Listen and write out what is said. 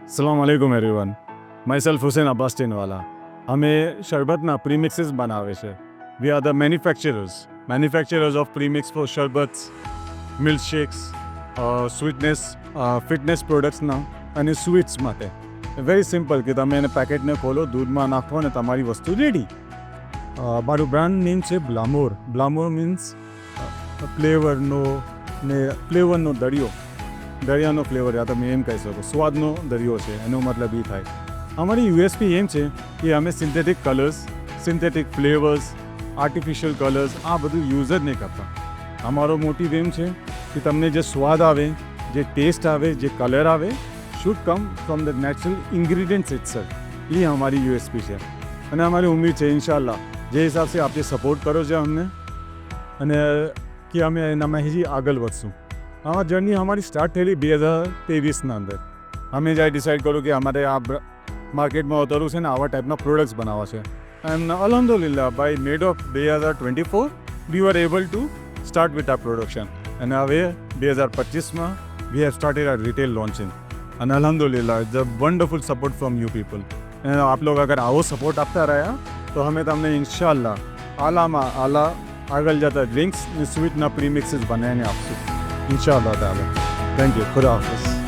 अस्सलाम वालेकुम everyone. Myself Hussein Abbas Tinwala. અમે શરબતના પ્રીમિક્સીસ બનાવે છે. We are the manufacturers of premix for શરબત, મિલ્કશેક્સ, સ્વીટનેસ, ફિટનેસ પ્રોડક્ટ્સના અને સ્વીટ્સ માટે. વેરી સિમ્પલ કે તમે એને પેકેટને ખોલો, દૂધમાં નાખો અને તમારી વસ્તુ રેડી. મારું બ્રાન્ડ નેમ છે બ્લામોર. બ્લામોર મીન્સ ફ્લેવરનો દરિયાનો ફ્લેવર, યા તમે એમ કહી શકો સ્વાદનો દરિયો છે, એનો મતલબ એ થાય. અમારી યુએસપી એમ છે કે અમે synthetic colours, synthetic flavours, artificial colours આ બધું યુઝ જ નહીં કરતા. અમારો મોટિવ એમ છે કે તમને જે સ્વાદ આવે, જે ટેસ્ટ આવે, જે કલર આવે should come from the natural ingredients itself. એ અમારી યુએસપી છે અને અમારી ઉમ્મીદ છે ઇન્શાલ્લાહ જે હિસાબથી આપ જે સપોર્ટ કરો છો અમને અને કે અમે એનામાં હજી આગળ વધશું. આ જર્ની અમારી સ્ટાર્ટ થયેલી 2023ના અંદર. અમે જ્યારે ડિસાઇડ કર્યું કે અમારે આ માર્કેટમાં ઉતરવું છે ને આવા ટાઈપના પ્રોડક્ટ્સ બનાવવા છે. એન્ડ અલ્હમ્દુલિલ્લાહ by mid of 2024 we were able to start with આ પ્રોડક્શન. અને હવે 2025માં we have started our retail launching. અને અલ્હમ્દુલિલ્લાહ it's a wonderful support from you people. અને આપ લોકો અગર આવો સપોર્ટ આપતા રહ્યા તો અમે તમને ઇન્શાલ્લાહ આલા આગળ જતા ડ્રિંક્સ અને સ્વીટના પ્રીમિક્સીસ બનાવીને આપશું ઇન્શાલ્લાહ તાલા. Thank you. ખુદા હાફિઝ.